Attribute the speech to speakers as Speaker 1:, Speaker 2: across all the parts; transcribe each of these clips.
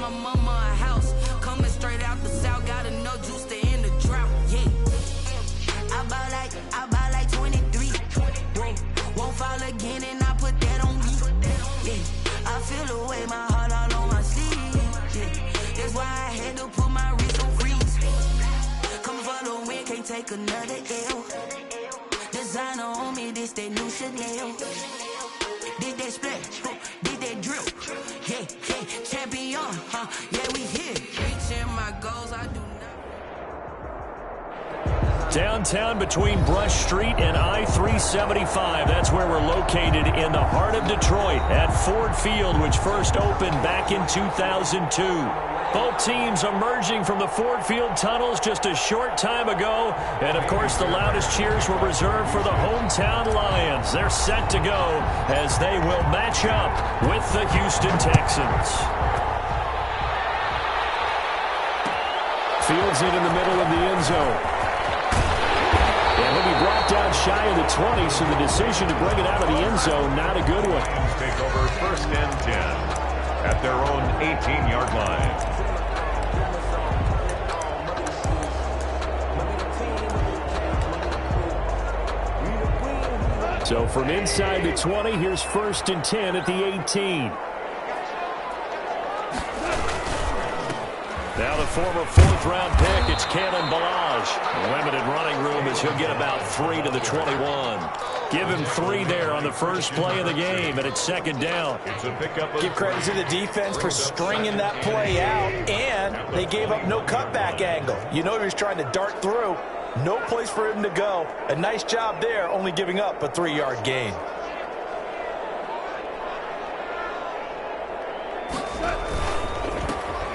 Speaker 1: my mama a house. Coming straight out the south, got enough juice to end the drought. Yeah. I buy like 23. Whoa. Won't fall again and I put that on me. Yeah. I feel the way, my heart all on my sleeve. Yeah. That's why I had to put my wrist on freeze. Come for the win, can't take another L. Designer on me, this that new Chanel. Did that splash, did that drip. Yeah, champion, yeah, we here. Reaching my goals, I do not.
Speaker 2: Downtown between Brush Street and I-375. That's where we're located in the heart of Detroit at Ford Field, which first opened back in 2002. Both teams emerging from the Ford Field tunnels just a short time ago. And, of course, the loudest cheers were reserved for the hometown Lions. They're set to go as they will match up with the Houston Texans. Fields in the middle of the end zone. And he'll be brought down shy of the 20, so the decision to bring it out of the end zone, not a good one.
Speaker 3: Take over 1st and 10 at their own 18-yard line.
Speaker 2: So from inside the 20, here's 1st and 10 at the 18. Now the former 4th-round pick, it's Kalen Ballage. Limited running room as he'll get about 3 to the 21. Give him 3 there on the first play of the game, and it's 2nd down.
Speaker 4: Give credit to the defense for stringing that play out, and they gave up no cutback angle. You know he was trying to dart through. No place for him to go. A nice job there, only giving up a 3-yard gain.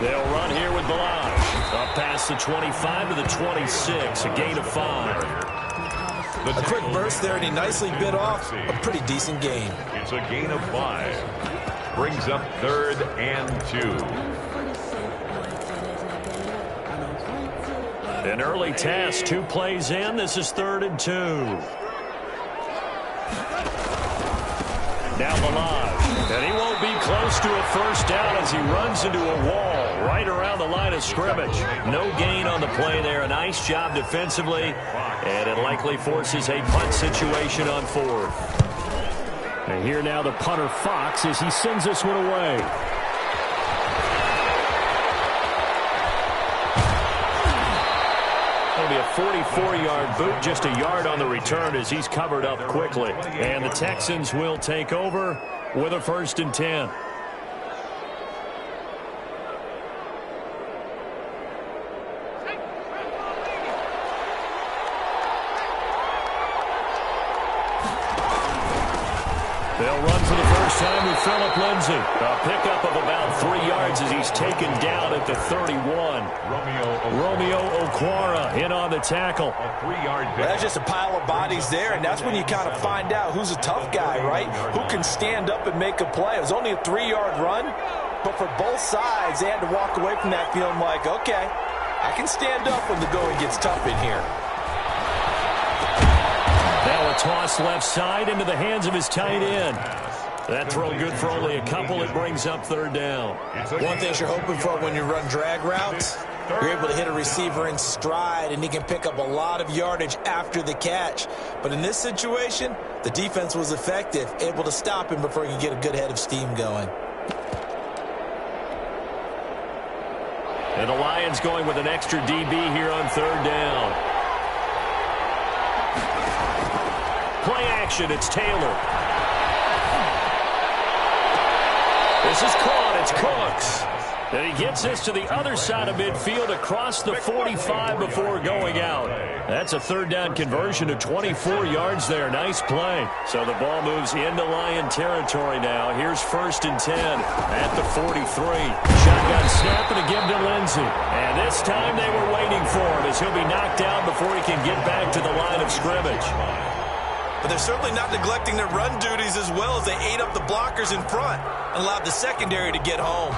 Speaker 2: They'll run here with Ballage. Up past the 25 to the 26, a gain of 5.
Speaker 4: A quick burst there, and he nicely bit off a pretty decent gain.
Speaker 3: It's a gain of 5. Brings up 3rd and 2.
Speaker 2: An early task, 2 plays in. This is 3rd and 2. Now Ballage, and he won't be close to a first down as he runs into a wall right around the line of scrimmage. No gain on the play there. A nice job defensively, and it likely forces a punt situation on 4th. And here now the punter Fox as he sends this one away. Be a 44-yard boot, just a yard on the return as he's covered up quickly. And the Texans will take over with a 1st and 10. They'll run for the first time with Phillip Lindsay. A pickup of about 3 yards as he's taken down at the 31. Romeo Okwara in on the tackle.
Speaker 3: A 3-yard pick.
Speaker 4: That's just a pile of bodies there, and that's when you kind of find out who's a tough guy, right? Who can stand up and make a play. It was only a 3-yard run, but for both sides, they had to walk away from that feeling like, okay, I can stand up when the going gets tough in here.
Speaker 2: Now a toss left side into the hands of his tight end. That throw good for only a couple. It brings up 3rd down.
Speaker 4: One thing you're hoping for when you run drag routes, you're able to hit a receiver in stride, and he can pick up a lot of yardage after the catch. But in this situation, the defense was effective, able to stop him before he could get a good head of steam going.
Speaker 2: And the Lions going with an extra DB here on 3rd down. Play action, it's Taylor. This is caught, it's Cooks. And he gets this to the other side of midfield across the 45 before going out. That's a 3rd down conversion to 24 yards there. Nice play. So the ball moves into Lion territory now. Here's 1st and 10 at the 43. Shotgun snap and a give to Lindsay. And this time they were waiting for him as he'll be knocked down before he can get back to the line of scrimmage.
Speaker 4: But they're certainly not neglecting their run duties as well as they ate up the blockers in front and allowed the secondary to get home.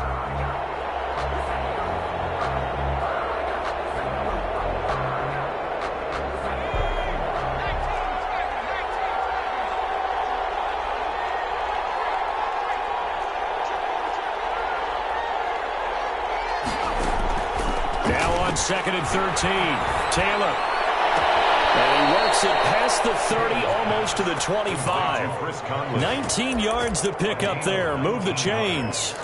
Speaker 2: Now on 2nd and 13. Taylor. And he works it past the 30, almost to the 25. 19 yards to pick up there. Move the chains.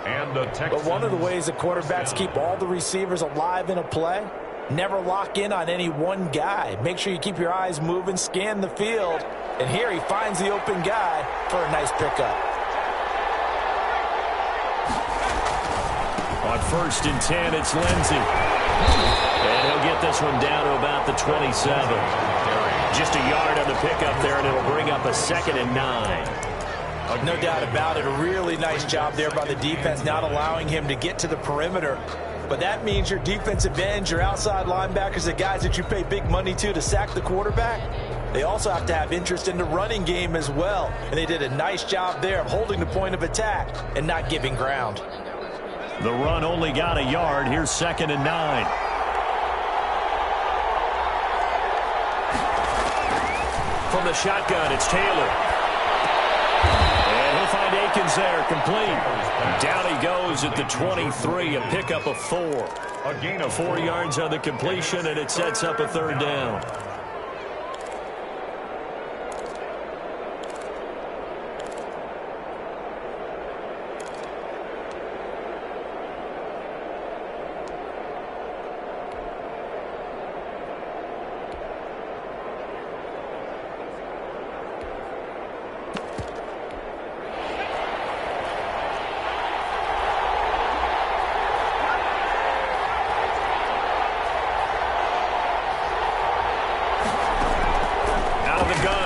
Speaker 4: But one of the ways that quarterbacks keep all the receivers alive in a play, never lock in on any one guy. Make sure you keep your eyes moving, scan the field. And here he finds the open guy for a nice pickup.
Speaker 2: On 1st and 10, it's Lindsey. And he'll get this one down to about the 27. Just a yard on the pickup there, and it'll bring up a 2nd and 9.
Speaker 4: No doubt about it. A really nice job there by the defense, not allowing him to get to the perimeter. But that means your defensive ends, your outside linebackers, the guys that you pay big money to sack the quarterback, they also have to have interest in the running game as well. And they did a nice job there of holding the point of attack and not giving ground.
Speaker 2: The run only got a yard. Here's 2nd and 9. From the shotgun, it's Taylor. And he'll find Akins there, complete. Down he goes at the 23, a pickup of 4. A gain of 4 yards on the completion, and it sets up a 3rd down.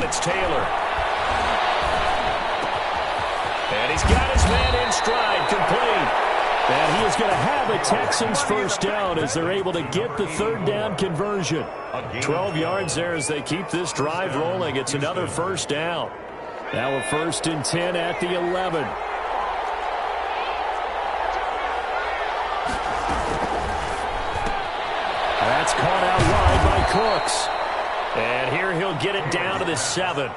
Speaker 2: It's Taylor. And he's got his man in stride, complete. And he is going to have a Texans 1st down as they're able to get the 3rd down conversion. 12 yards there as they keep this drive rolling. It's another 1st down. Now a 1st and 10 at the 11. That's caught out wide by Cooks. And here he'll get it down to the 7.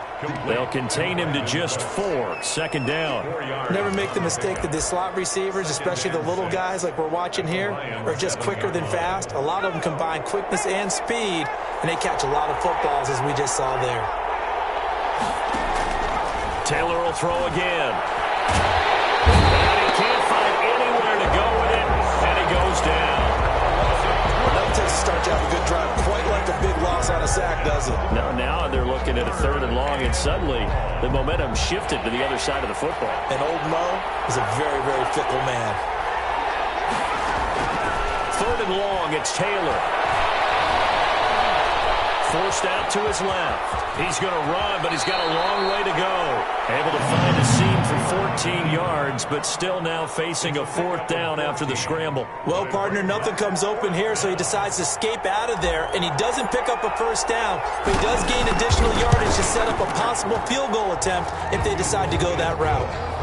Speaker 2: They'll contain him to just 4. 2nd down.
Speaker 4: Never make the mistake that the slot receivers, especially the little guys like we're watching here, are just quicker than fast. A lot of them combine quickness and speed, and they catch a lot of footballs, as we just saw there.
Speaker 2: Taylor will throw again. And he can't find anywhere to go with it, and he goes down.
Speaker 4: That takes a start to have a good drive. Quite like a big loss on a sack, does it?
Speaker 2: No, now they're looking at a 3rd and long, and suddenly the momentum shifted to the other side of the football.
Speaker 4: And old Mo is a very, very fickle man.
Speaker 2: 3rd and long, it's Taylor. Forced out to his left. He's going to run, but he's got a long way to go. Able to find a seam for 14 yards, but still now facing a 4th down after the scramble.
Speaker 4: Well, partner, nothing comes open here, so he decides to escape out of there, and he doesn't pick up a 1st down, but he does gain additional yardage to set up a possible field goal attempt if they decide to go that route.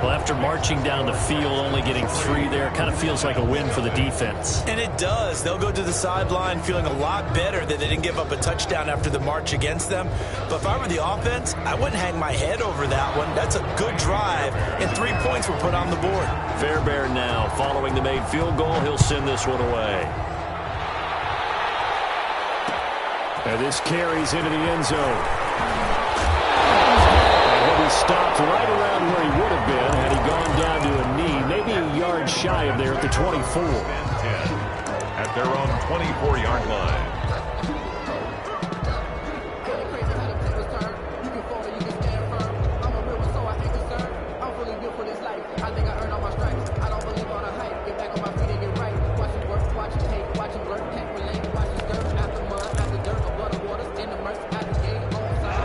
Speaker 2: Well, after marching down the field, only getting 3 there, it kind of feels like a win for the defense.
Speaker 4: And it does. They'll go to the sideline feeling a lot better that they didn't give up a touchdown after the march against them. But if I were the offense, I wouldn't hang my head over that one. That's a good drive, and 3 points were put on the board.
Speaker 2: Fairbairn now, following the made field goal, he'll send this one away. And this carries into the end zone. Stopped right around where he would have been had he gone down to a knee, maybe a yard shy of there at the 24.
Speaker 3: At their own 24-yard line.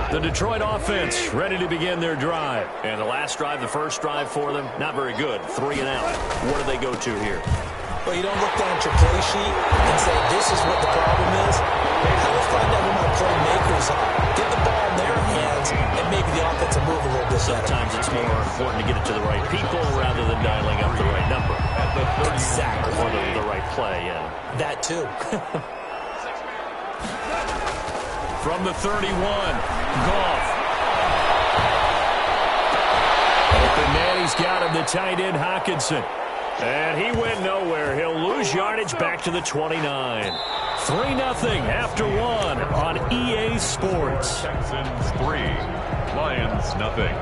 Speaker 2: The Detroit offense ready to begin their drive. And the last drive, the first drive for them, not very good. 3 and out. What do they go to here?
Speaker 4: Well, you don't look down at your play sheet and say, this is what the problem is. I will find out who my playmakers are. Get the ball in their hands, and maybe the offense will move a little bit better.
Speaker 2: Sometimes it's more important to get it to the right people rather than dialing up the right number.
Speaker 4: Exactly.
Speaker 2: Or the right play, yeah.
Speaker 4: That too.
Speaker 2: From the 31, Goff. Open man, he's got him, the tight end, Hockenson. And he went nowhere. He'll lose yardage back to the 29. 3-0 after one on EA Sports.
Speaker 3: Texans 3, Lions nothing.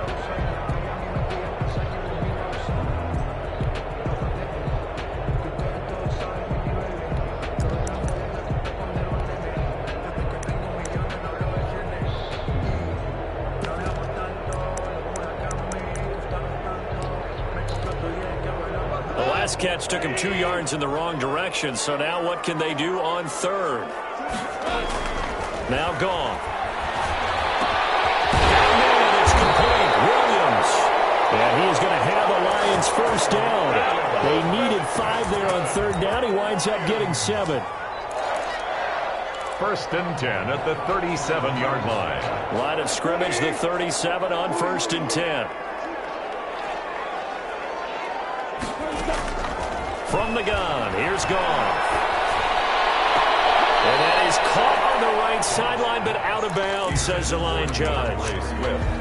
Speaker 2: Catch took him 2 yards in the wrong direction, so now what can they do on third? Now gone. And it's complete. Williams. And he is going to have the Lions first down. They needed 5 there on third down. He winds up getting 7.
Speaker 3: First and 10 at the 37-yard line.
Speaker 2: Line of scrimmage, the 37 on first and 10. From the gun, here's Goff. And that is caught on the right sideline, but out of bounds, says the line judge.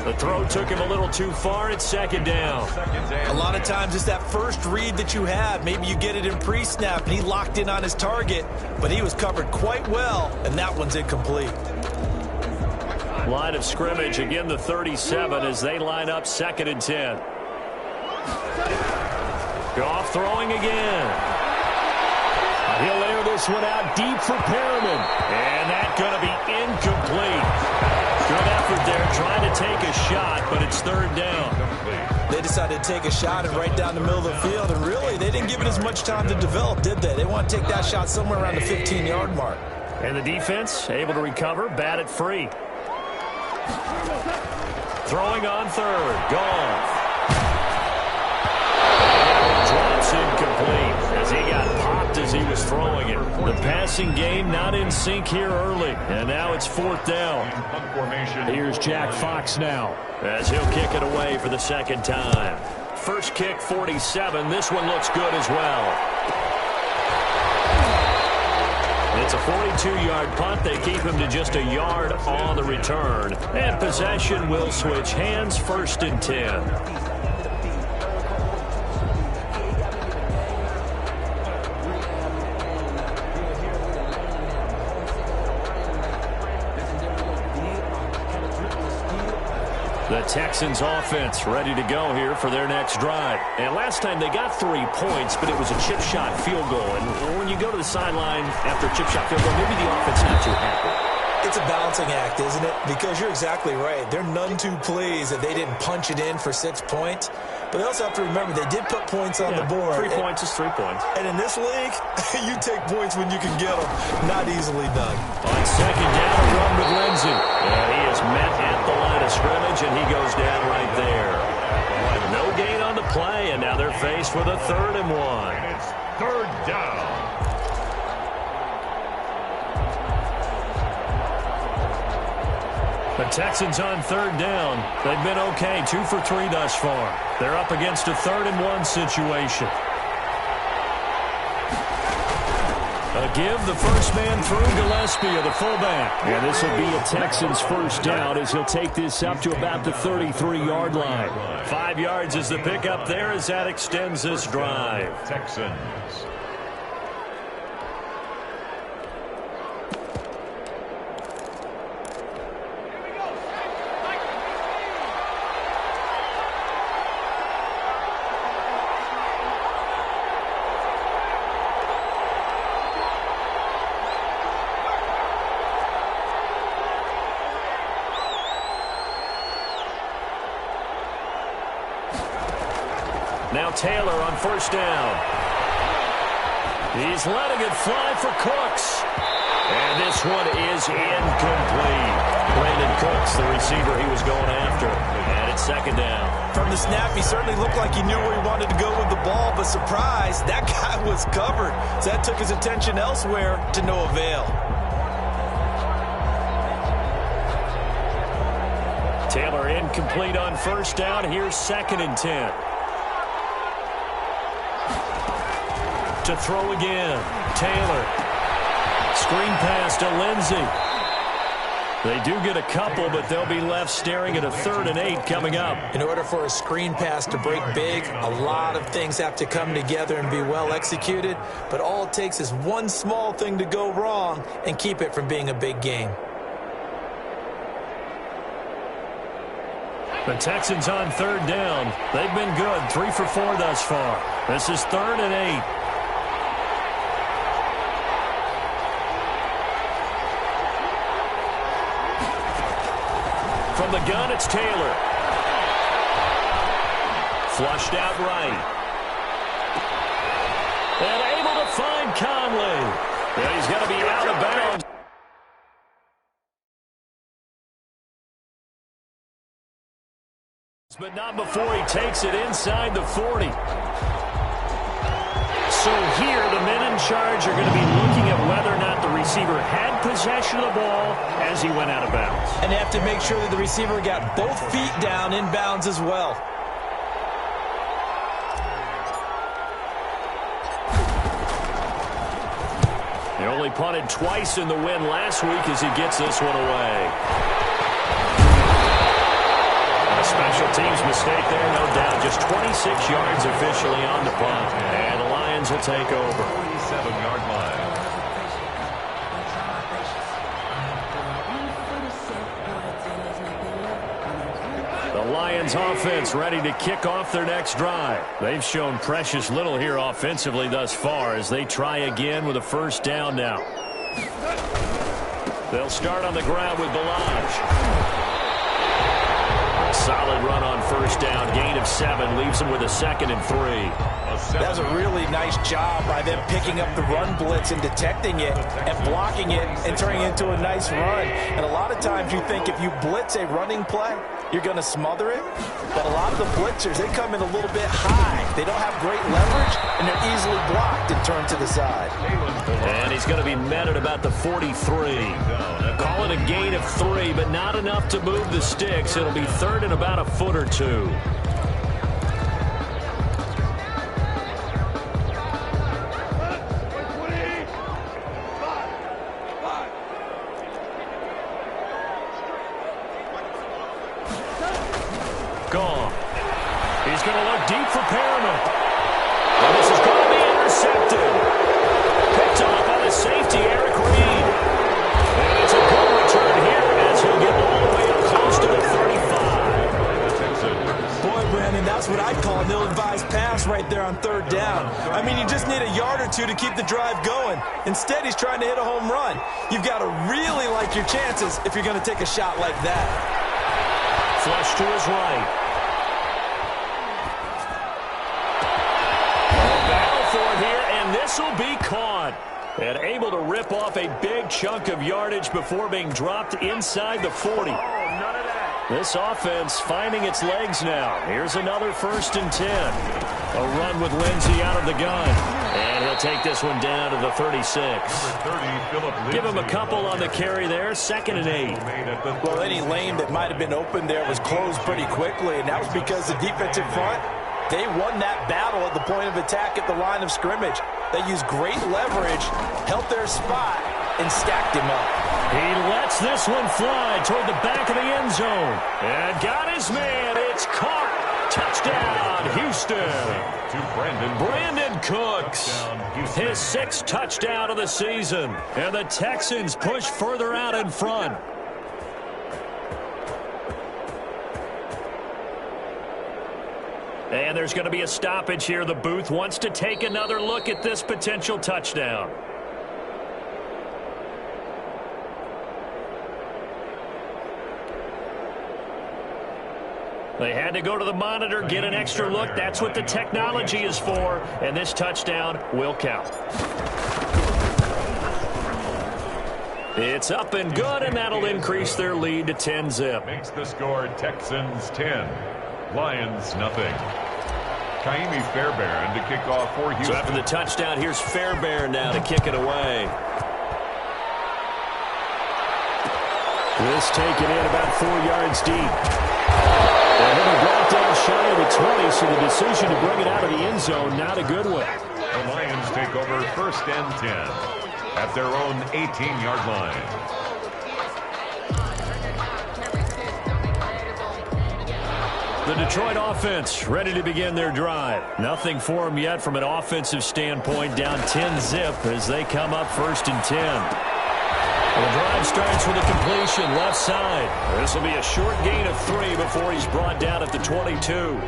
Speaker 2: The throw took him a little too far. It's second down.
Speaker 4: A lot of times it's that first read that you have. Maybe you get it in pre-snap, and he locked in on his target, but he was covered quite well, and that one's incomplete.
Speaker 2: Line of scrimmage, again the 37 as they line up second and 10. Goff throwing again. He'll air this one out deep for Perriman. And that's going to be incomplete. Good effort there trying to take a shot, but it's third down.
Speaker 4: They decided to take a shot and right down the middle of the field, and really they didn't give it as much time to develop, did they? They want to take that shot somewhere around the 15-yard mark.
Speaker 2: And the defense able to recover, bat it free. Throwing on third. Goff. Incomplete as he got popped as he was throwing it. The passing game not in sync here early, and now it's fourth down. Here's Jack Fox now as he'll kick it away for the second time. First kick 47. This one looks good as well. It's a 42-yard punt. They keep him to just a yard on the return, and possession will switch hands. First and 10. The Texans offense ready to go here for their next drive. And last time they got 3 points, but it was a chip shot field goal. And when you go to the sideline after a chip shot field goal, maybe the offense not too happy.
Speaker 4: It's a balancing act, isn't it? Because you're exactly right. They're none too pleased that they didn't punch it in for 6 points. But they also have to remember they did put points on the board.
Speaker 2: 3 points is 3 points.
Speaker 4: And in this league, you take points when you can get them. Not easily done.
Speaker 2: On second down, a run with Lindsey. And he is met at the line of scrimmage, and he goes down right there. No gain on the play, and now they're faced with a 3rd and 1.
Speaker 3: It's third down.
Speaker 2: The Texans on third down. They've been okay, 2 for 3 thus far. They're up against a 3rd and 1 situation. A give, the first man through, Gillespie of the fullback. And this will be a Texans first down as he'll take this up to about the 33-yard line. 5 yards is the pickup there as that extends this drive.
Speaker 3: Texans.
Speaker 2: Now Taylor on first down. He's letting it fly for Cooks. And this one is incomplete. Brandon Cooks, the receiver he was going after. And it's second down.
Speaker 4: From the snap, he certainly looked like he knew where he wanted to go with the ball, but surprise, that guy was covered. So that took his attention elsewhere to no avail.
Speaker 2: Taylor incomplete on first down. Here's second and 10. To throw again. Taylor. Screen pass to Lindsey. They do get a couple, but they'll be left staring at a 3rd and 8 coming up.
Speaker 4: In order for a screen pass to break big, a lot of things have to come together and be well executed, but all it takes is one small thing to go wrong and keep it from being a big game.
Speaker 2: The Texans on 3rd down. They've been good, 3 for 4 thus far. This is 3rd and 8. From the gun, it's Taylor. Flushed out right. And able to find Conley. Yeah, he's going to be out of bounds. But not before he takes it inside the 40. So here, the men in charge are going to be looking at whether or not the receiver had possession of the ball as he went out of bounds.
Speaker 4: And they have to make sure that the receiver got both feet down in bounds as well.
Speaker 2: He only punted twice in the win last week as he gets this one away. A special teams mistake there, no doubt. Just 26 yards officially on the punt. And the Lions will take over.
Speaker 3: 47-yard line.
Speaker 2: The Lions offense ready to kick off their next drive. They've shown precious little here offensively thus far as they try again with a 1st down now. They'll start on the ground with Ballage. Solid run on 1st down. Gain of 7 leaves them with a 2nd and 3.
Speaker 4: That was a really nice job by them picking up the run blitz and detecting it and blocking it and turning it into a nice run. And a lot of times you think if you blitz a running play, you're going to smother it. But a lot of the blitzers, they come in a little bit high. They don't have great leverage, and they're easily blocked and turned to the side.
Speaker 2: And he's going to be met at about the 43. Call it a gain of 3, but not enough to move the sticks. It'll be 3rd and about a foot or 2. Gone. He's going to look deep for Perriman. And this is going to be intercepted. Picked off by the safety, Eric Reed. And it's a good return here as he'll get all the way up close to the 35.
Speaker 4: Boy, Brandon, that's what I'd call an ill-advised pass right there on 3rd down. I mean, you just need a yard or 2 to keep the drive going. Instead, he's trying to hit a home run. You've got to really like your chances if you're going to take a shot like that.
Speaker 2: Flush to his right. This will be caught and able to rip off a big chunk of yardage before being dropped inside the 40.
Speaker 3: None of that.
Speaker 2: This offense finding its legs now. Here's another 1st and 10. A run with Lindsey out of the gun. And he'll take this one down to the 36.
Speaker 3: 30,
Speaker 2: Give him a couple on the carry there. 2nd and 8.
Speaker 4: Well, any lane that might have been open there was closed pretty quickly, and that was because the defensive front, they won that battle at the point of attack at the line of scrimmage. They used great leverage, held their spot, and stacked him up.
Speaker 2: He lets this one fly toward the back of the end zone. And got his man. It's caught. Touchdown, Houston.
Speaker 3: To
Speaker 2: Brandon Cooks. His 6th touchdown of the season. And the Texans push further out in front. And there's going to be a stoppage here. The booth wants to take another look at this potential touchdown. They had to go to the monitor, get an extra look. That's what the technology is for. And this touchdown will count. It's up and good, and that'll increase their lead to 10-zip.
Speaker 3: Makes the score Texans 10, Lions nothing. Kaimi Fairbairn to kick off for Houston.
Speaker 2: So after the touchdown, here's Fairbairn now to kick it away. This taken in about 4 yards deep. And then he brought down shy of the 20, so the decision to bring it out of the end zone, not a good one.
Speaker 3: The Lions take over 1st and 10 at their own 18-yard line.
Speaker 2: The Detroit offense ready to begin their drive. Nothing for them yet from an offensive standpoint. Down 10-zip as they come up 1st and 10. The drive starts with a completion left side. This will be a short gain of 3 before he's brought down at the 22.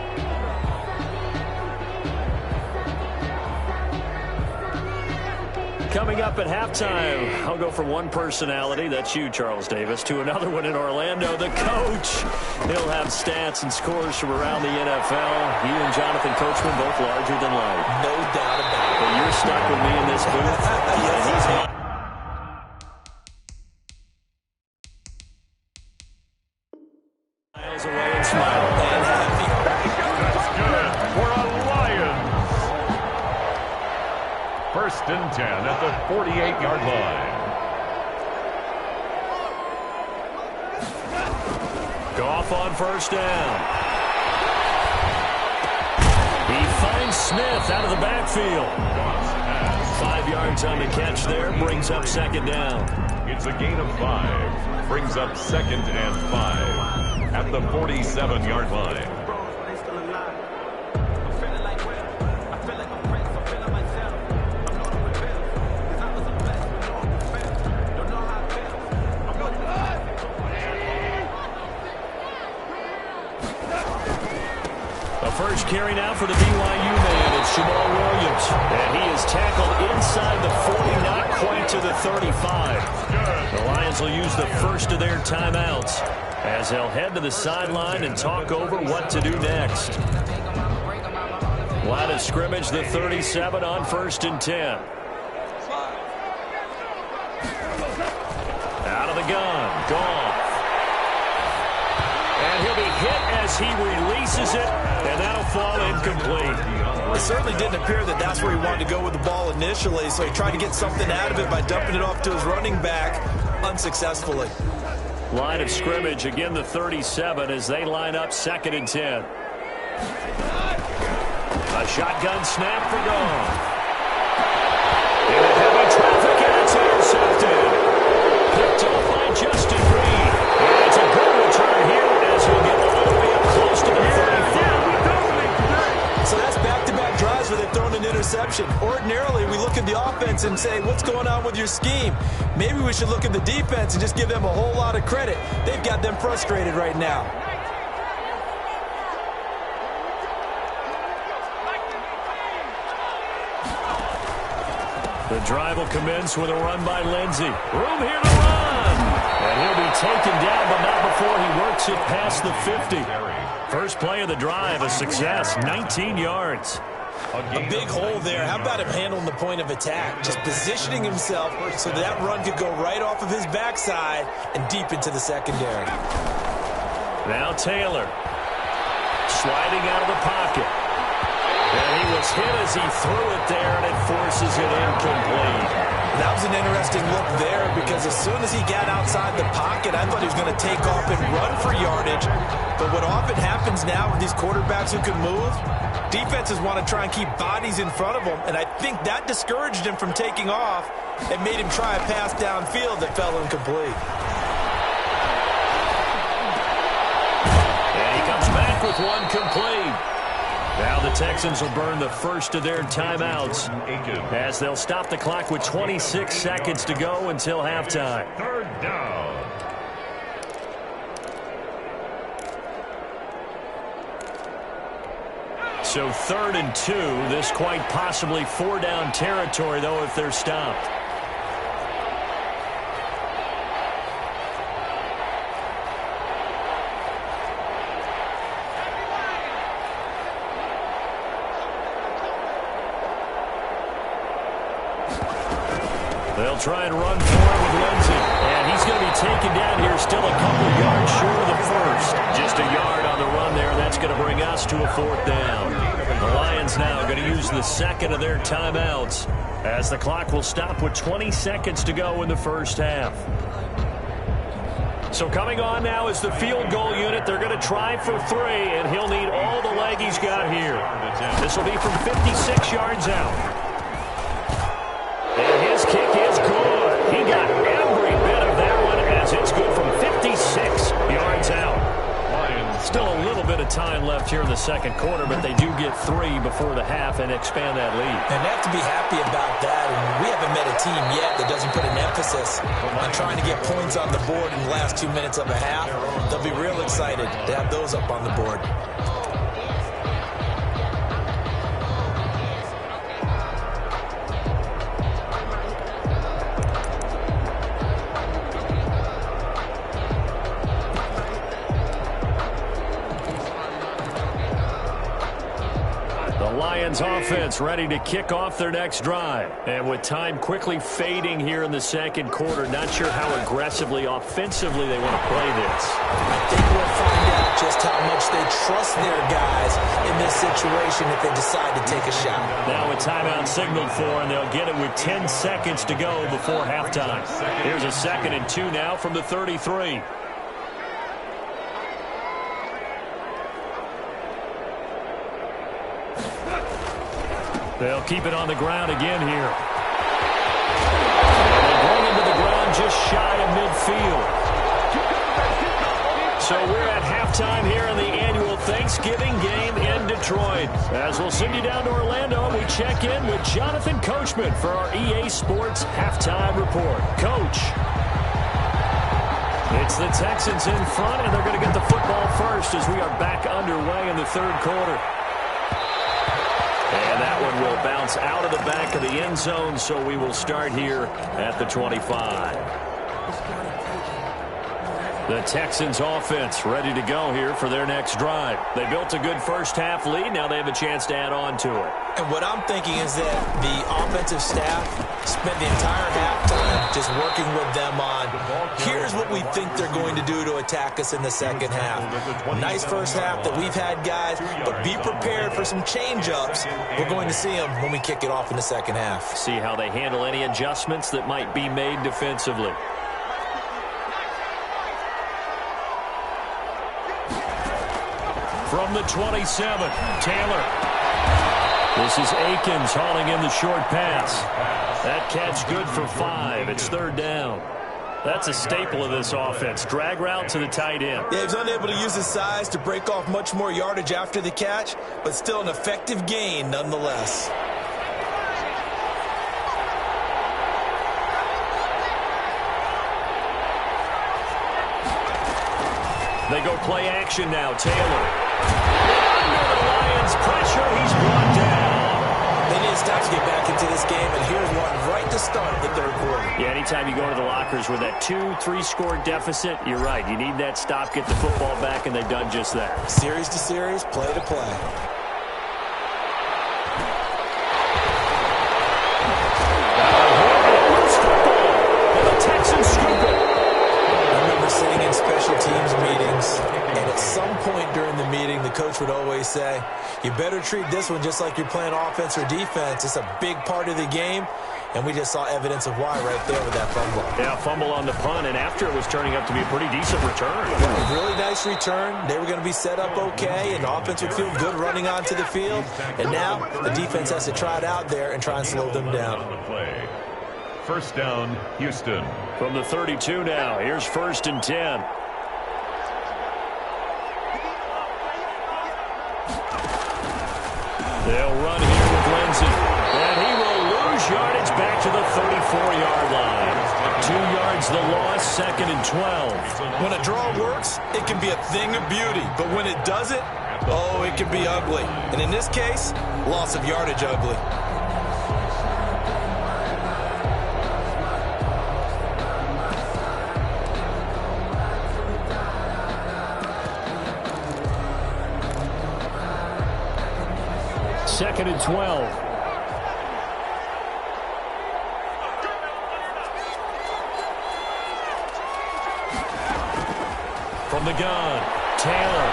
Speaker 2: Coming up at halftime, I'll go from one personality, that's you, Charles Davis, to another one in Orlando, the coach. He'll have stats and scores from around the NFL. He and Jonathan Coachman both larger than life.
Speaker 4: No doubt about it.
Speaker 2: But you're stuck with me in this booth.
Speaker 4: Yes, he's
Speaker 2: miles away and smiling.
Speaker 4: and happy.
Speaker 3: That's good for a Lions. 1st and 10 at the 48-yard line.
Speaker 2: Goff on 1st down. He finds Smith out of the backfield. 5 yards on the catch there, brings up 2nd down.
Speaker 3: It's a gain of 5. Brings up 2nd and 5 at the 47-yard line.
Speaker 2: First carry now for the BYU man. It's Jamal Williams. And he is tackled inside the 40, not quite to the 35. The Lions will use the first of their timeouts as they'll head to the sideline and talk over what to do next. Line of scrimmage, the 37 on 1st and 10. Out of the gun. Goff. And he'll be hit as he releases it, and that'll fall incomplete.
Speaker 4: It certainly didn't appear that that's where he wanted to go with the ball initially, so he tried to get something out of it by dumping it off to his running back unsuccessfully.
Speaker 2: Line of scrimmage, again the 37 as they line up 2nd and 10. A shotgun snap for Goff. Into heavy traffic, and it's intercepted. Picked off by Justin Reed. And it's a good return here as he'll get all the way up close to the 35.
Speaker 4: So that's back-to-back drives where they've thrown an interception. Ordinarily, we look at the offense and say, what's going on with your scheme? Maybe we should look at the defense and just give them a whole lot of credit. They've got them frustrated right now.
Speaker 2: The drive will commence with a run by Lindsey. Room here to run. And he'll be taken down, but not before he works it past the 50. First play of the drive, a success, 19 yards.
Speaker 4: A big hole there. How about him handling the point of attack? Just positioning himself so that run could go right off of his backside and deep into the secondary.
Speaker 2: Now Taylor. Sliding out of the pocket. And he was hit as he threw it there, and it forces it incomplete.
Speaker 4: That was an interesting look there because as soon as he got outside the pocket, I thought he was going to take off and run for yardage. But what often happens now with these quarterbacks who can move, defenses want to try and keep bodies in front of them, and I think that discouraged him from taking off and made him try a pass downfield that fell incomplete.
Speaker 2: And he comes back with one complete. Now the Texans will burn the first of their timeouts as they'll stop the clock with 26 seconds to go until halftime.
Speaker 3: 3rd down.
Speaker 2: So 3rd and 2, this quite possibly 4-down territory, though, if they're stopped. They'll try and run for it with Lindsey. And he's going to be taken down here, still a couple yards short of the first. Just a yard on the run there, and that's going to bring us to a 4th down. The Lions now going to use the second of their timeouts as the clock will stop with 20 seconds to go in the first half. So coming on now is the field goal unit. They're going to try for 3, and he'll need all the leg he's got here. This will be from 56 yards out. And his kick is good. He got every bit of that one as it's good from 56 yards out. Still a little bit of time left. second quarter, but they do get 3 before the half and expand that lead.
Speaker 4: And they have to be happy about that. And we haven't met a team yet that doesn't put an emphasis on trying to get points on the board in the last 2 minutes of a half. They'll be real excited to have those up on the board.
Speaker 2: Lions offense ready to kick off their next drive. And with time quickly fading here in the second quarter, not sure how aggressively, offensively they want to play this.
Speaker 4: I think we'll find out just how much they trust their guys in this situation if they decide to take a shot.
Speaker 2: Now a timeout signaled for, and they'll get it with 10 seconds to go before halftime. Here's a 2nd and 2 now from the 33. They'll keep it on the ground again here. They bring him to the ground just shy of midfield. So we're at halftime here in the annual Thanksgiving game in Detroit. As we'll send you down to Orlando, we check in with Jonathan Coachman for our EA Sports Halftime Report. Coach. It's the Texans in front, and they're going to get the football first as we are back underway in the third quarter. And that one will bounce out of the back of the end zone, so we will start here at the 25. The Texans offense ready to go here for their next drive. They built a good first-half lead. Now they have a chance to add on to it.
Speaker 4: And what I'm thinking is that the offensive staff spent the entire halftime just working with them on, here's what we think they're going to do to attack us in the second half. Nice first half that we've had, guys, but be prepared for some change-ups. We're going to see them when we kick it off in the second half.
Speaker 2: See how they handle any adjustments that might be made defensively. From the 27, Taylor. This is Akins hauling in the short pass. That catch good for 5. It's 3rd down. That's a staple of this offense. Drag route to the tight end.
Speaker 4: Yeah, he was unable to use his size to break off much more yardage after the catch, but still an effective gain nonetheless.
Speaker 2: They go play action now. Taylor. Under the Lions' pressure, he's brought down.
Speaker 4: They need to stop to get back into this game, and here's one right to start the third quarter.
Speaker 2: Yeah, anytime you go to the lockers with that 2-3 score deficit, you're right. You need that stop, get the football back, and they've done just that.
Speaker 4: Series to series, play to play. Sitting in special teams meetings, and at some point during the meeting, the coach would always say, you better treat this one just like you're playing offense or defense. It's a big part of the game, and we just saw evidence of why right there with that fumble.
Speaker 2: Yeah, fumble on the punt, and after it was turning up to be a pretty decent return.
Speaker 4: Yeah, really nice return. They were going to be set up okay, and the offense would feel good running onto the field, and now the defense has to try it out there and try and slow them down.
Speaker 3: First down, Houston.
Speaker 2: From the 32 now, here's 1st and 10. They'll run here with Lindsey. And he will lose yardage back to the 34-yard line. 2 yards the loss, 2nd and 12.
Speaker 4: When a draw works, it can be a thing of beauty. But when it doesn't, oh, it can be ugly. And in this case, loss of yardage ugly.
Speaker 2: Second and 12. From the gun, Taylor.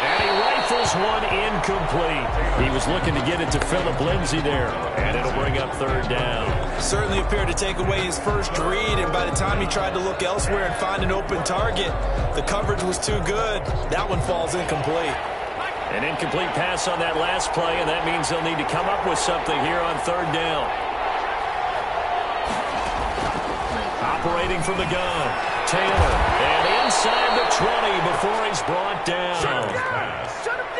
Speaker 2: And he rifles one incomplete. He was looking to get it to Phillip Lindsay there, and it'll bring up 3rd down.
Speaker 4: Certainly appeared to take away his first read, and by the time he tried to look elsewhere and find an open target, the coverage was too good. That one falls incomplete.
Speaker 2: An incomplete pass on that last play, and that means they'll need to come up with something here on 3rd down. Operating from the gun, Taylor. And inside the 20 before he's brought down.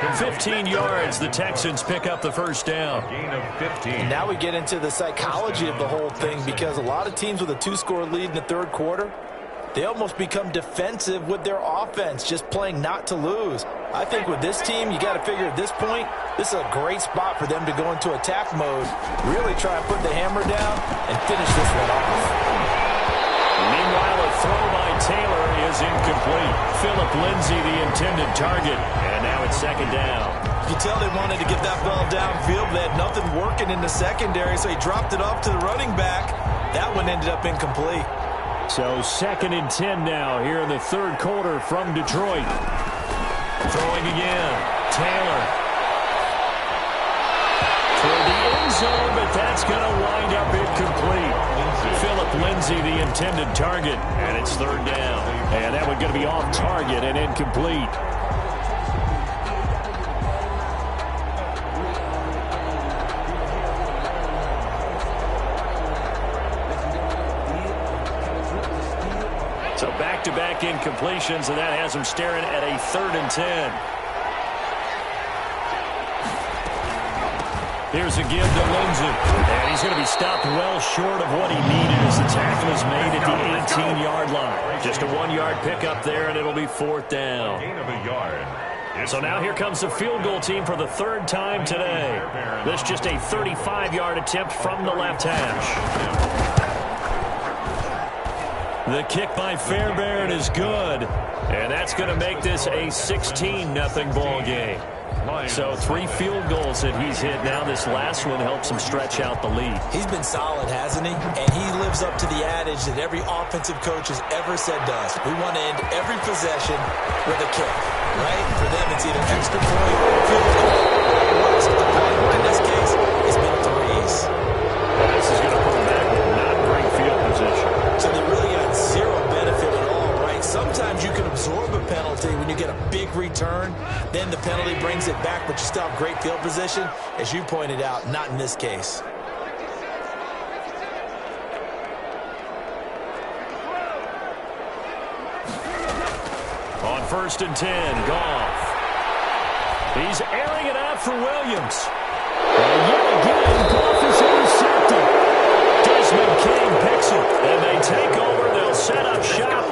Speaker 2: From 15 yards, the Texans pick up the first down.
Speaker 3: Gain of 15.
Speaker 4: And now we get into the psychology of the whole thing, because a lot of teams with a 2-score lead in the third quarter, they almost become defensive with their offense, just playing not to lose. I think with this team, you got to figure at this point, this is a great spot for them to go into attack mode, really try and put the hammer down and finish this one off.
Speaker 2: Meanwhile, a throw by Taylor is incomplete. Philip Lindsay, the intended target, and now it's second down.
Speaker 4: You can tell they wanted to get that ball downfield. They had nothing working in the secondary, so he dropped it off to the running back. That one ended up incomplete.
Speaker 2: So 2nd and 10 now here in the third quarter from Detroit. Throwing again. Taylor. Toward the end zone, but that's going to wind up incomplete. Philip Lindsay, the intended target, and it's third down. And that one going to be off target and incomplete. So back-to-back incompletions, and that has him staring at a 3rd and 10. Here's a give to Lindsay. And he's going to be stopped well short of what he needed as the tackle is made at the 18-yard line. Just a 1-yard pickup there, and it'll be 4th down.
Speaker 3: Gain of a yard.
Speaker 2: So now here comes the field goal team for the 3rd time today. This just a 35-yard attempt from the left hash. The kick by Fairbairn is good, and that's going to make this a 16-0 ball game. So 3 field goals that he's hit now. This last one helps him stretch out the lead.
Speaker 4: He's been solid, hasn't he? And he lives up to the adage that every offensive coach has ever said does. We want to end every possession with a kick, right? For them, it's either extra point, field goal, or extra point. In this case, it's been threes.
Speaker 2: This is going to put him back with not great field position.
Speaker 4: So they really got zero benefit at all, right? Sometimes you can absorb a penalty when you get a big return. Then the penalty brings it back, but you still have great field position. As you pointed out, not in this case.
Speaker 2: On 1st and 10, Goff. He's airing it out for Williams. And yet again, Goff is intercepted. Desmond King picks it, and they take over. They'll set up shop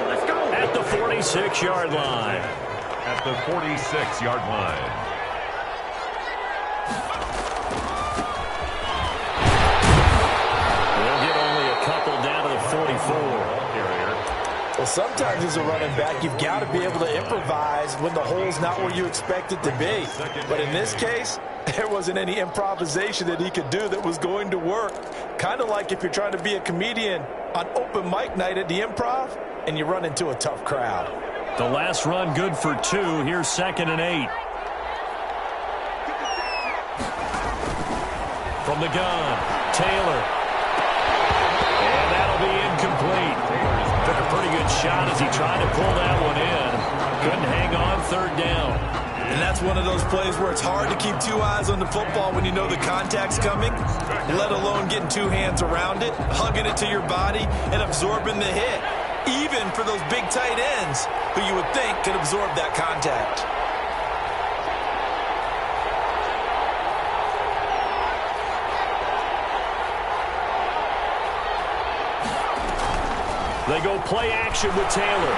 Speaker 2: at the 46-yard line.
Speaker 3: At the 46-yard line.
Speaker 2: They'll get only a couple down to the 44.
Speaker 4: Well, sometimes as a running back, you've got to be able to improvise when the hole's not where you expect it to be. But in this case, there wasn't any improvisation that he could do that was going to work. Kind of like if you're trying to be a comedian on open mic night at the Improv and you run into a tough crowd.
Speaker 2: The last run good for 2. Here's 2nd and 8. From the gun, Taylor. And that'll be incomplete. Took a pretty good shot as he tried to pull that one in. Couldn't hang on, 3rd down.
Speaker 4: And that's one of those plays where it's hard to keep 2 eyes on the football when you know the contact's coming, let alone getting 2 hands around it, hugging it to your body, and absorbing the hit. Even for those big tight ends who you would think could absorb that contact.
Speaker 2: They go play action with Taylor.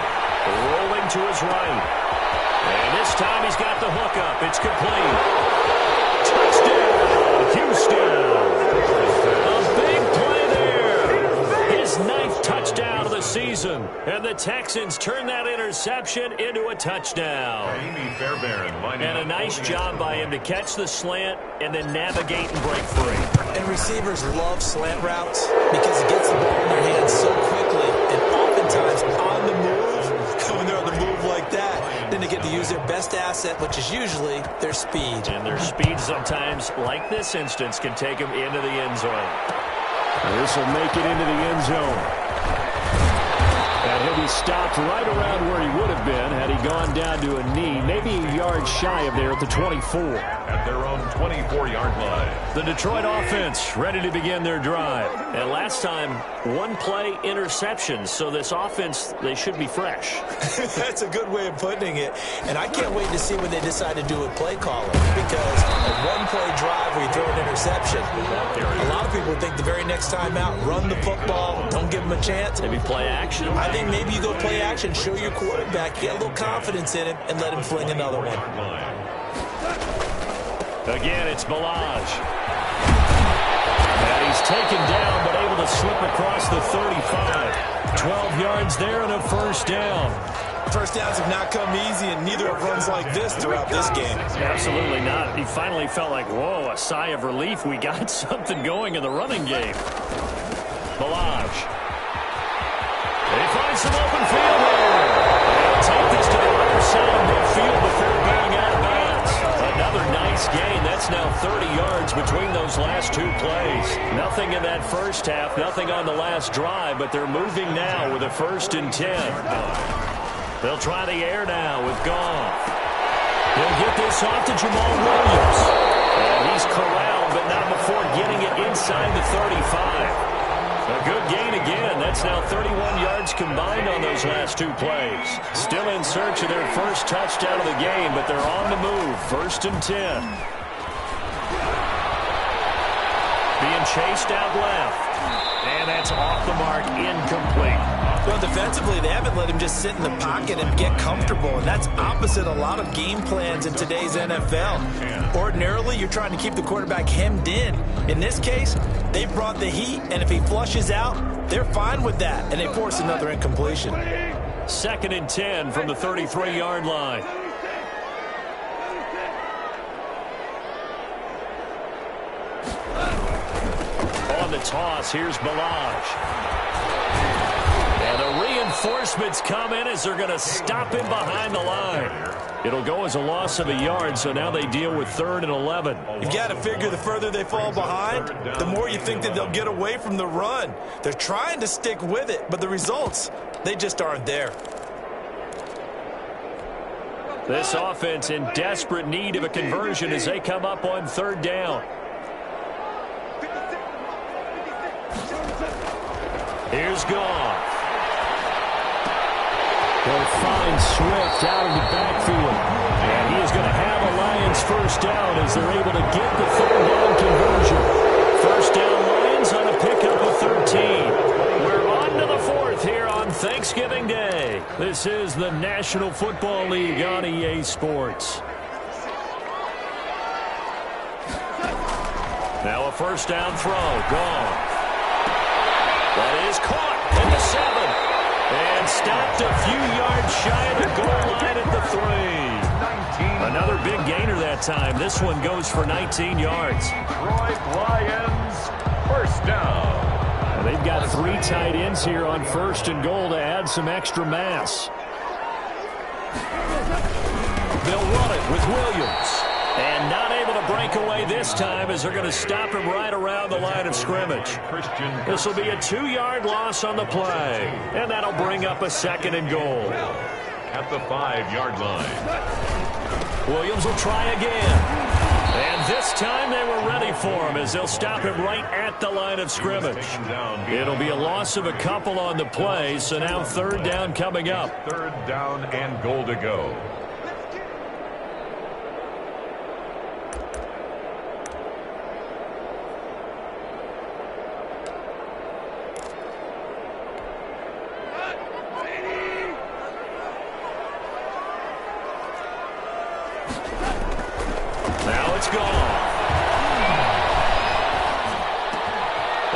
Speaker 2: Rolling to his right. And this time he's got the hook up. It's complete. Touchdown, Houston. A big play there. His 9th touchdown of the season. And the Texans turn that interception into a touchdown.
Speaker 3: Amy Fairbairn.
Speaker 2: And a nice job by him to catch the slant and then navigate and break free.
Speaker 4: And receivers love slant routes because it gets the ball in their hands so quickly. And oftentimes on the move, when they're on the move like that, then they get to use their best asset, which is usually their speed.
Speaker 2: And their speed sometimes, like this instance, can take them into the end zone. This will make it into the end zone. And he'll be he stopped right around where he would have been had he gone down to a knee, maybe a yard shy of there at the 24.
Speaker 3: At their own 24-yard line.
Speaker 2: The Detroit offense ready to begin their drive. And last time, one play interception, so this offense, they should be fresh.
Speaker 4: That's a good way of putting it. And I can't wait to see what they decide to do with play calling, because a one-play drive where you throw an interception, a lot of people think the very next time out, run the football, don't give them a chance.
Speaker 2: Maybe play action.
Speaker 4: I think maybe you go play action, show your quarterback, get a little confidence in him, and let him fling another one.
Speaker 2: Again, it's Ballage. And he's taken down, but able to slip across the 35. 12 yards there and a first down.
Speaker 4: First downs have not come easy, and neither have runs like this throughout this game.
Speaker 2: Absolutely not. He finally felt like, whoa, a sigh of relief. We got something going in the running game. Ballage. He finds some open field here. They'll take this to the other side of midfield before going out of bounds. Another nice gain. That's now 30 yards between those last two plays. Nothing in that first half, nothing on the last drive, but they're moving now with a 1st and 10. They'll try the air now with Goff. He'll get this off to Jamal Williams. And he's corralled, but not before getting it inside the 35. A good gain again. That's now 31 yards combined on those last two plays. Still in search of their first touchdown of the game, but they're on the move. 1st and 10. Being chased out left. And that's off the mark, incomplete.
Speaker 4: Well, defensively, they haven't let him just sit in the pocket and get comfortable, and that's opposite a lot of game plans in today's NFL. Ordinarily, you're trying to keep the quarterback hemmed in. In this case, they brought the heat, and if he flushes out, they're fine with that, and they force another incompletion.
Speaker 2: 2nd and 10 from the 33-yard line. On the toss, here's Ballage. And the reinforcements come in as they're going to stop him behind the line. It'll go as a loss of a yard, so now they deal with 3rd and 11.
Speaker 4: You've got to figure the further they fall behind, the more you think that they'll get away from the run. They're trying to stick with it, but the results, they just aren't there.
Speaker 2: This offense in desperate need of a conversion as they come up on 3rd down. Here's Goff. They'll find Swift out of the backfield. And he is going to have a Lions first down as they're able to get the 3rd down conversion. First down Lions on a pickup of 13. We're on to the 4th here on Thanksgiving Day. This is the National Football League on EA Sports. Now a first down throw. Gone. That is caught at the 7. And stopped a few yards shy of the goal line at the 3. Another big gainer that time. This one goes for 19 yards.
Speaker 3: Detroit Lions, first down.
Speaker 2: Now they've got 3 tight ends here on 1st and goal to add some extra mass. They'll run it with Williams. And not able to break away this time as they're going to stop him right around the line of scrimmage. This will be a 2-yard loss on the play. And that'll bring up a 2nd and goal.
Speaker 3: At the 5-yard line.
Speaker 2: Williams will try again. And this time they were ready for him as they'll stop him right at the line of scrimmage. It'll be a loss of a couple on the play, so now 3rd down coming up.
Speaker 3: 3rd down and goal to go.
Speaker 2: Now it's gone.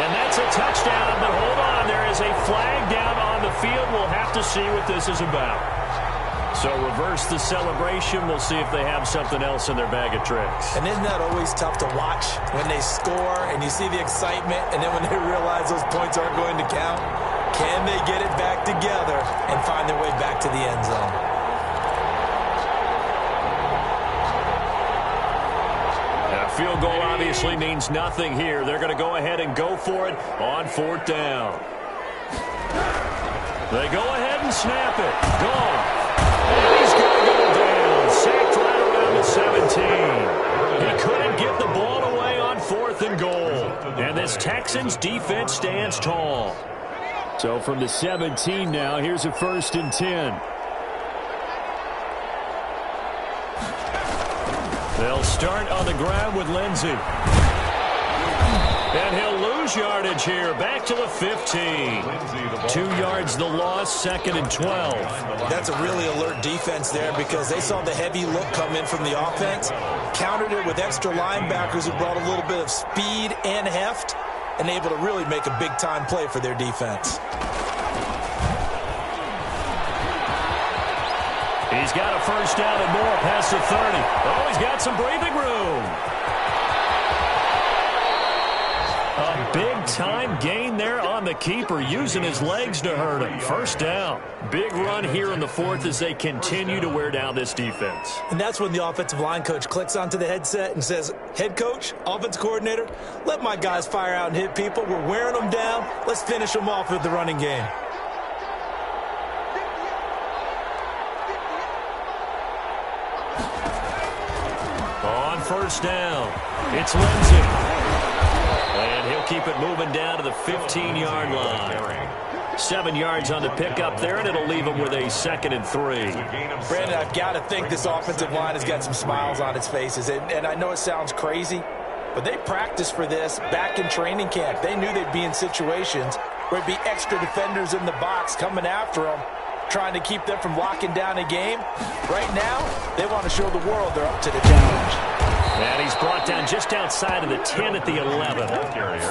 Speaker 2: And that's a touchdown, but hold on. There is a flag down on the field. We'll have to see what this is about. So reverse the celebration. We'll see if they have something else in their bag of tricks.
Speaker 4: And isn't that always tough to watch when they score and you see the excitement, and then when they realize those points aren't going to count? Can they get it back together and find their way back to the end zone?
Speaker 2: Field goal obviously means nothing here. They're going to go ahead and go for it on 4th down. They go ahead and snap it. Gone. And he's going to go down. Sacked right around the 17. He couldn't get the ball away on 4th and goal. And this Texans defense stands tall. So from the 17 now, here's a 1st and 10. They'll start on the ground with Lindsey. And he'll lose yardage here. Back to the 15. 2 yards the loss, 2nd and 12.
Speaker 4: That's a really alert defense there because they saw the heavy look come in from the offense, countered it with extra linebackers who brought a little bit of speed and heft, and able to really make a big-time play for their defense.
Speaker 2: He's got a 1st down and more past the 30. Oh, he's got some breathing room. A big-time gain there on the keeper, using his legs to hurt him. 1st down. Big run here in the 4th as they continue to wear down this defense.
Speaker 4: And that's when the offensive line coach clicks onto the headset and says, head coach, offense coordinator, let my guys fire out and hit people. We're wearing them down. Let's finish them off with the running game.
Speaker 2: On 1st down, it's Lindsey. And he'll keep it moving down to the 15-yard line. 7 yards on the pickup there, and it'll leave him with a 2nd and 3.
Speaker 4: Brandon, I've got to think this offensive line has got some smiles on its faces. And I know it sounds crazy, but they practiced for this back in training camp. They knew they'd be in situations where it'd be extra defenders in the box coming after them, trying to keep them from locking down a game. Right now, they want to show the world they're up to the challenge.
Speaker 2: And he's brought down just outside of the 10 at the 11.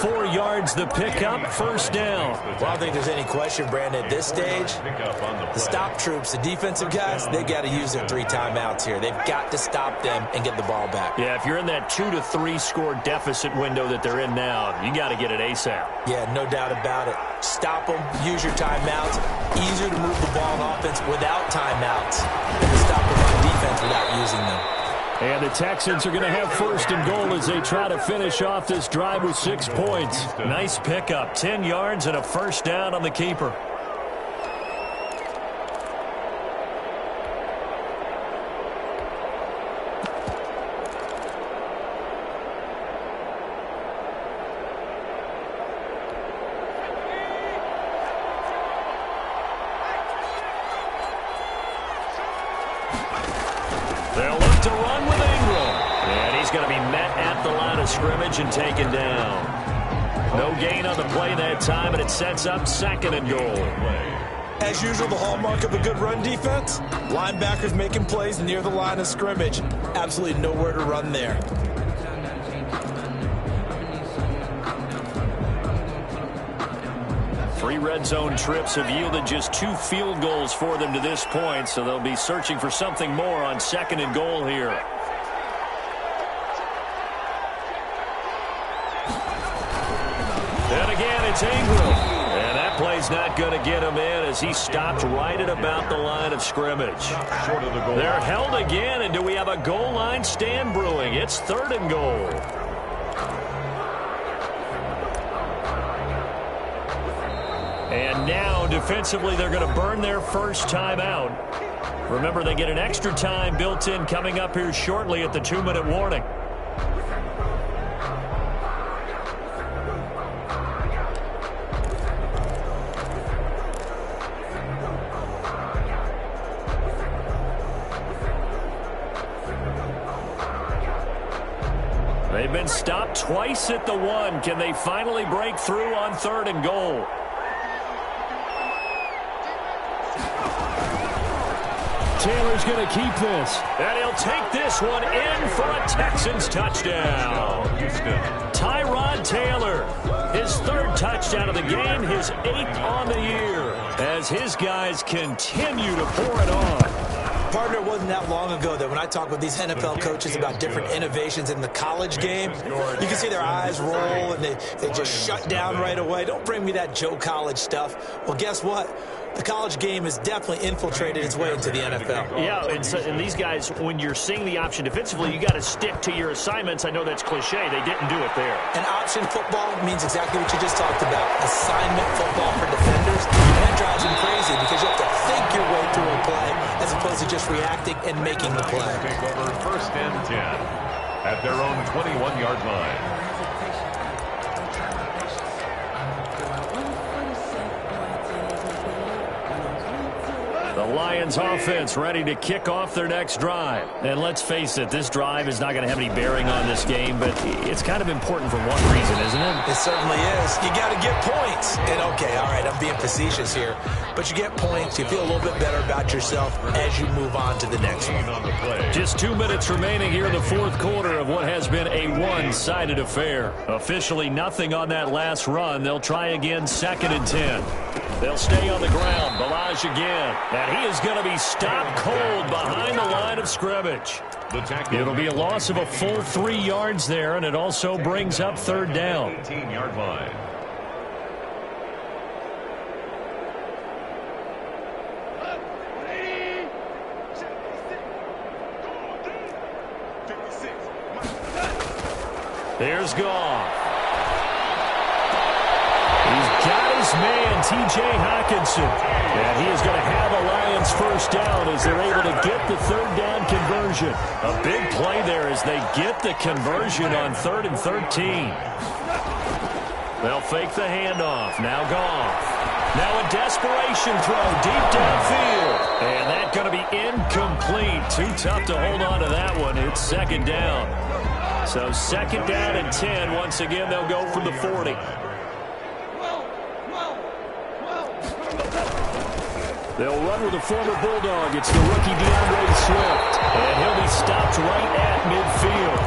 Speaker 2: 4 yards the pickup, 1st down.
Speaker 4: Well, I don't think there's any question, Brandon, at this stage, the stop troops, the defensive guys, they've got to use their 3 timeouts here. They've got to stop them and get the ball back.
Speaker 2: Yeah, if you're in that 2 to 3 score deficit window that they're in now, you got to get it ASAP.
Speaker 4: Yeah, no doubt about it. Stop them, use your timeouts. Easier to move the ball on offense without timeouts than to stop them on defense without using them.
Speaker 2: And the Texans are going to have 1st and goal as they try to finish off this drive with 6 points. Nice pickup, 10 yards and a 1st down on the keeper. They'll look to run with Ingram. And he's going to be met at the line of scrimmage and taken down. No gain on the play that time, and it sets up 2nd and goal.
Speaker 4: As usual, the hallmark of a good run defense, linebackers making plays near the line of scrimmage. Absolutely nowhere to run there.
Speaker 2: Three red zone trips have yielded just 2 field goals for them to this point, so they'll be searching for something more on 2nd and goal here. And again, it's Ingram. And that play's not going to get him in as he stopped right at about the line of scrimmage. They're held again, and do we have a goal line stand brewing? It's 3rd and goal. And now, defensively, they're going to burn their 1st timeout. Remember, they get an extra time built in coming up here shortly at the 2-minute warning. They've been stopped twice at the 1. Can they finally break through on 3rd and goal? Taylor's going to keep this. And he'll take this one in for a Texans touchdown. Tyrod Taylor, his 3rd touchdown of the game, his 8th on the year, as his guys continue to pour it on.
Speaker 4: Partner, it wasn't that long ago that when I talk with these NFL coaches about different innovations in the college game, you can see their eyes roll and they just shut down right away. Don't bring me that Joe College stuff. Well, guess what? The college game has definitely infiltrated its way into the NFL.
Speaker 2: Yeah, and these guys, when you're seeing the option defensively, you got to stick to your assignments. I know that's cliche. They didn't do it there.
Speaker 4: And option football means exactly what you just talked about. Assignment football for defenders. And that drives them crazy because you have to think your way through a play as opposed to just reacting and making the play.
Speaker 3: Take over 1st and 10 at their own 21-yard line.
Speaker 2: The Lions offense ready to kick off their next drive. And let's face it, this drive is not going to have any bearing on this game, but it's kind of important for one reason, isn't it?
Speaker 4: It certainly is. You got to get points. And okay, all right, I'm being facetious here, but you get points, you feel a little bit better about yourself as you move on to the next one.
Speaker 2: Just 2 minutes remaining here in the fourth quarter of what has been a one-sided affair. Officially nothing on that last run. They'll try again, 2nd and 10. They'll stay on the ground. Ballage again. And he is going to be stopped cold behind the line of scrimmage. It'll be a loss of a full 3 yards there, and it also brings up 3rd down.
Speaker 3: 18-yard line.
Speaker 2: There's Goff. He's got his man, T.J. Hockenson. And he is going to have a Lions 1st down as they're able to get the 3rd down conversion. A big play there as they get the conversion on 3rd and 13. They'll fake the handoff. Now Goff. Now a desperation throw deep downfield. And that's going to be incomplete. Too tough to hold on to that one. It's 2nd down. So 2nd down and 10. Once again, they'll go from the 40. They'll run with a former Bulldog. It's the rookie DeAndre Swift. And he'll be stopped right at midfield.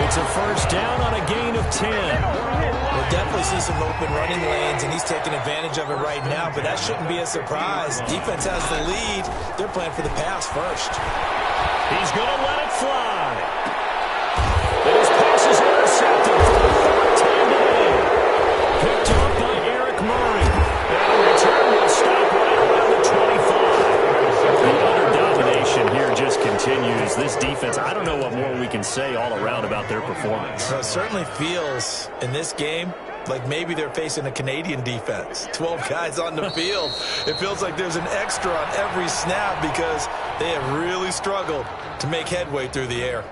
Speaker 2: It's a 1st down on a gain of 10.
Speaker 4: We'll definitely see some open running lanes, and he's taking advantage of it right now, but that shouldn't be a surprise. Defense has the lead. They're playing for the pass first.
Speaker 2: He's going to let it fly. And his pass is intercepted for the 4th time today. Picked up by Eric Murray. And the return will stop right around the 25. The utter domination here just continues. This defense, I don't know what more we can say all around about their performance.
Speaker 4: Well, it certainly feels in this game like maybe they're facing a Canadian defense. 12 guys on the field. It feels like there's an extra on every snap because they have really struggled to make headway through the air.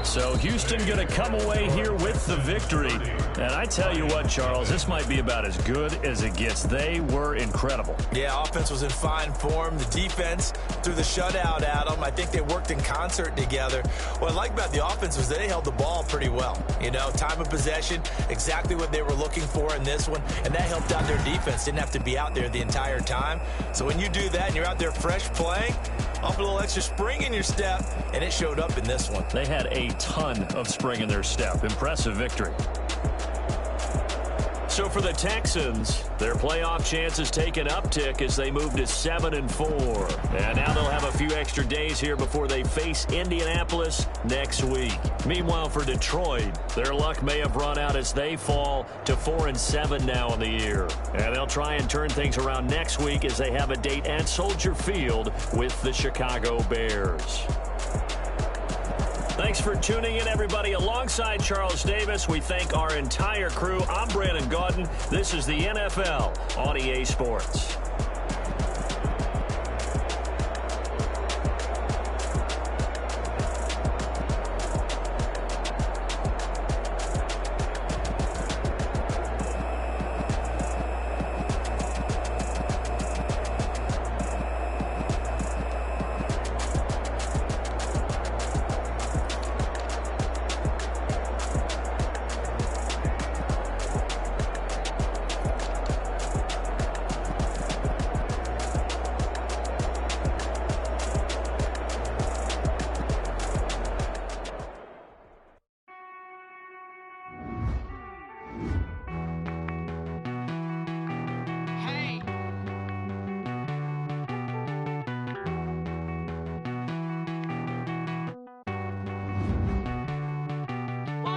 Speaker 2: So Houston going to come away here with the victory. And I tell you what, Charles, this might be about as good as it gets. They were incredible.
Speaker 4: Yeah, offense was in fine form. The defense threw the shutout at them. I think they worked in concert together. What I like about the offense was they held the ball pretty well. You know, time of possession, exactly what they were looking for in this one. And that helped out their defense. Didn't have to be out there the entire time. So when you do that and you're out there fresh playing, off a little extra spring in your step, and it showed up in this one.
Speaker 2: They had a ton of spring in their step. Impressive victory. So for the Texans, their playoff chances take an uptick as they move to 7-4. And now they'll have a few extra days here before they face Indianapolis next week. Meanwhile, for Detroit, their luck may have run out as they fall to 4-7 now in the year. And they'll try and turn things around next week as they have a date at Soldier Field with the Chicago Bears. Thanks for tuning in, everybody. Alongside Charles Davis, we thank our entire crew. I'm Brandon Gaudin. This is the NFL on EA Sports.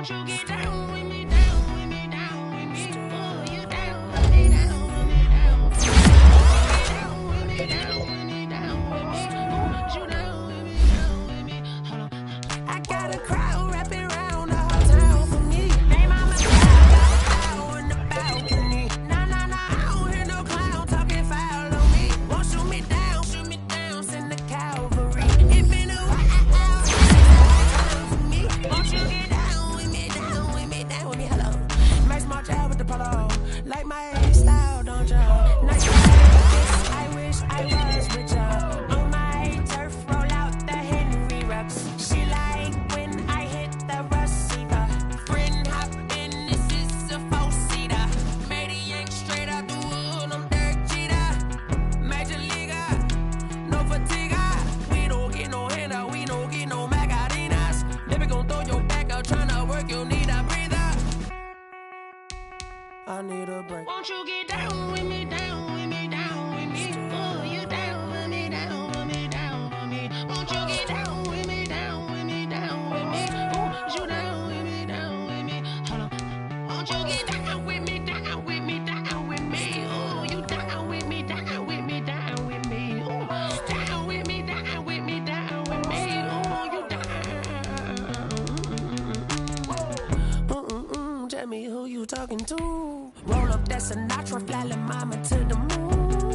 Speaker 1: Won't you get down with me, down with me, down with me? Oh, you down with me, down with me, down with me. Down with me, down with me, down with me. Oh, you down with me, down with me. Hold on. I got a crowd wrapping around the whole town for me. They mama got on the balcony. Nah, nah, nah, I don't hear no clown talking foul on me. Won't shoot me down, send the cavalry. It been a while for me. Won't you get down with me, down with me, down with me? Hello. Max March out with the polo. Like my style, don't y'all? Nice practice, I wish I was with y'all. On my turf, roll out the Henry Rux. She like when I hit the receiver. Friend hop in, this is a four-seater. Made a yank straight out the wood, I'm Derek Jeter. Major leaguer, no fatigue. We don't get no handout, we don't get no Macarinas. Never gon' throw your back out, tryna work, you need a breather. I need a break. Won't you get down with me, down with me, down with me? Oh, you down with me, down with me, down with me. Won't you get down with me, down with me, down with me? Oh, you down with me, down with me. Hold on. Won't you get down with me, down with me, down with me? Oh, you down with me, down with me, down with me. Oh, down with me, down with me, down with me. Oh, you down. Tell me who you talking to. Roll up that Sinatra, fly la mama to the moon.